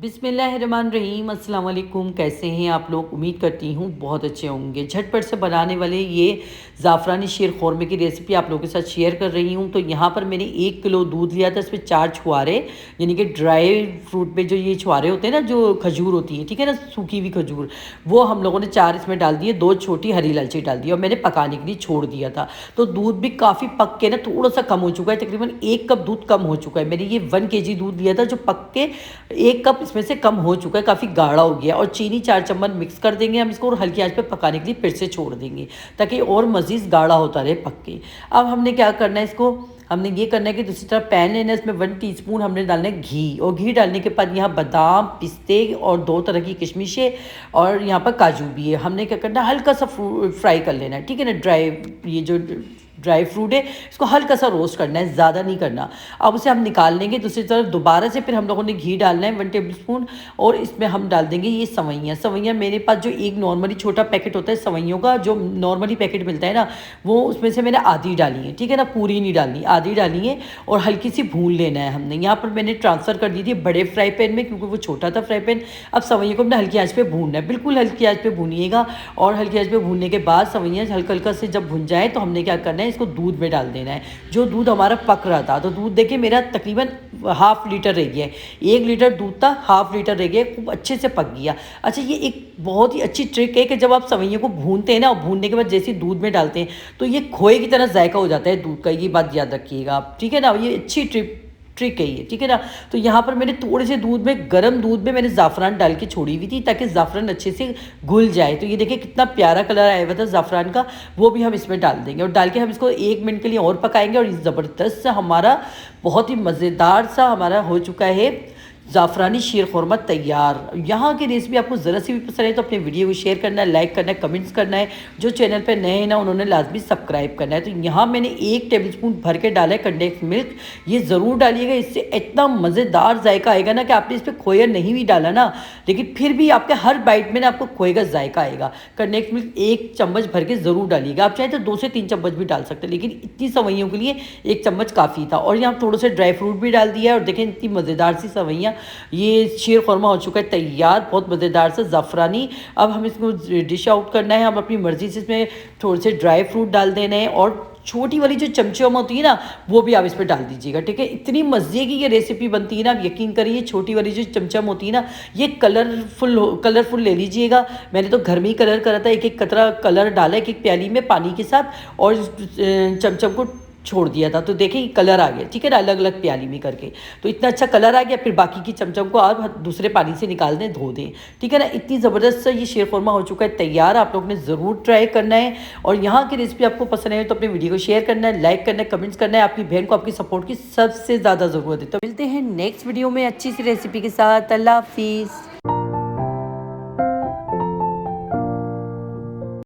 बिस्मिल्लाहिर्रहमानिर्रहीम। अस्सलाम वालेकुम। कैसे हैं आप लोग? उम्मीद करती हूँ बहुत अच्छे होंगे। झटपट से बनाने वाले ये ज़ाफ़रानी शीर ख़ुरमे की रेसिपी आप लोगों के साथ शेयर कर रही हूँ। तो यहाँ पर मैंने 1 किलो दूध लिया था, इसमें 4 छुआरे यानी कि ड्राई फ्रूट में जो ये छुआरे होते हैं ना, जो खजूर होती है, ठीक है ना, सूखी हुई खजूर, वो हम लोगों ने 4 इसमें डाल दिए। 2 छोटी हरी इलायची डाल दी और मैंने पकाने के लिए छोड़ दिया था। तो दूध भी काफ़ी पक के ना थोड़ा सा कम हो चुका है, तकरीबन 1 कप दूध कम हो चुका है। मैंने ये 1 kg दूध लिया था जो पक के 1 कप इसमें से कम हो चुका है, काफ़ी गाढ़ा हो गया। और चीनी 4 चम्मच मिक्स कर देंगे हम इसको और हल्की आंच पे पकाने के लिए फिर से छोड़ देंगे ताकि और मज़ीद गाढ़ा होता रहे पक के। अब हमने क्या करना है, इसको हमने ये करना है कि दूसरी तरफ पैन लेना है, इसमें 1 टीस्पून हमने डालना है घी। और घी डालने के बाद यहाँ बादाम, पिस्ते और 2 तरह की किशमिशें और यहाँ पर काजू भी है। हमने क्या करना है, हल्का सा फ्राई कर लेना है, ठीक है ना। ये जो ड्राई फ्रूट है इसको हल्का सा रोस्ट करना है, ज़्यादा नहीं करना। अब उसे हम निकाल लेंगे। दूसरी तरफ दोबारा से फिर हम लोगों ने घी डालना है 1 टेबलस्पून और इसमें हम डाल देंगे ये सवैयाँ। मेरे पास जो एक नॉर्मली छोटा पैकेट होता है सवैयों का, जो नॉर्मली पैकेट मिलता है ना, वो उसमें से मैंने आधी डाली है, ठीक है ना, पूरी नहीं डालनी, आधी डाली है। और हल्की सी भून लेना है हमने। यहाँ पर मैंने ट्रांसफ़र कर दी थी बड़े फ्राई पैन में क्योंकि वो छोटा था फ्राई पैन। अब सवैयों को हमने हल्की आँच पे भूनना है, बिल्कुल हल्की आँच पे भूनिएगा। और हल्की आँच पे भूनने के बाद सवैयाँ हल्का हल्का से जब भुन जाए तो हमने क्या करना है, इसको दूध में डाल देना है। जो दूध हमारा पक रहा था, तो दूध देखिए मेरा तकरीबन ½ लीटर रह गया है। 1 लीटर दूध था, ½ लीटर रह गया, खूब अच्छे से पक गया। अच्छा, ये एक बहुत ही अच्छी ट्रिक है कि जब आप सवैयों को भूनते हैं ना, भूनने के बाद जैसे दूध में डालते हैं तो ये खोए की तरह जायका हो जाता है दूध का। ये बात याद रखिएगा आप, ठीक है ना। ये अच्छी ट्रिक है ये, ठीक है ना। तो यहाँ पर मैंने थोड़े से दूध में, गर्म दूध में मैंने ज़ाफ़रान डाल के छोड़ी हुई थी ताकि ज़ाफ़रान अच्छे से घुल जाए। तो ये देखिए कितना प्यारा कलर आया हुआ था ज़ाफ़रान का, वो भी हम इसमें डाल देंगे। और डाल के हम इसको 1 मिनट के लिए और पकाएंगे। और ज़बरदस्त सा हमारा बहुत ही मज़ेदार सा हमारा हो चुका है ज़ाफ़रानी शीर ख़ुरमा तैयार। यहाँ की रेसिपी आपको ज़रा सी भी पसंद है तो अपने वीडियो को शेयर करना है, लाइक करना है, कमेंट्स करना है। जो चैनल पे नए हैं ना, उन्होंने लाजमी सब्सक्राइब करना है। तो यहाँ मैंने 1 टेबलस्पून भर के डाला है कंडेंस मिल्क। ये ज़रूर डालिएगा, इससे इतना मज़ेदार जायका आएगा ना कि आपने इस पर खोया नहीं भी डाला ना, लेकिन फिर भी आपके हर बाइट में ना आपको खोए का जायका आएगा। कंडेंस मिल्क 1 चम्मच भर के ज़रूर डालिएगा। आप चाहे तो 2 से 3 चम्मच भी डाल सकते हैं, लेकिन इतनी सवैयों के लिए 1 चम्मच काफ़ी था। और यहाँ थोड़े से ड्राई फ्रूट भी डाल दिया है। और देखें इतनी मज़ेदार सी सवैयाँ, ये शीर ख़ुरमा हो चुका है तैयार, बहुत मज़ेदार सा ज़ाफ़रानी। अब हम इसको डिश आउट करना है, हम अपनी मर्ज़ी से इसमें थोड़े से ड्राई फ्रूट डाल देने हैं। और छोटी वाली जो चमचम होती है ना, वो भी आप इसमें डाल दीजिएगा, ठीक है। इतनी मज़े की ये रेसिपी बनती है ना, आप यकीन करिए। छोटी वाली जो चमचम होती है ना, ये कलरफुल ले लीजिएगा। मैंने तो घर में ही कलर करा था, एक एक कतरा कलर डाला एक एक प्याली में पानी के साथ और चमचम को छोड़ दिया था। तो देखिए कलर आ गया, ठीक है ना, अलग अलग प्याली में करके। तो इतना अच्छा कलर आ गया। फिर बाकी की चमचम को आप दूसरे पानी से निकाल दें, धो दें, ठीक है ना। इतनी ज़बरदस्त ये शीर ख़ुरमा हो चुका है तैयार। आप लोग ने ज़रूर ट्राई करना है। और यहाँ की रेसिपी आपको पसंद है तो अपने वीडियो को शेयर करना है, लाइक करना है, कमेंट्स करना है। आपकी बहन को आपकी सपोर्ट की सबसे ज़्यादा ज़रूरत है। तो मिलते हैं नेक्स्ट वीडियो में अच्छी सी रेसिपी के साथ। अल्लाह हाफिज़।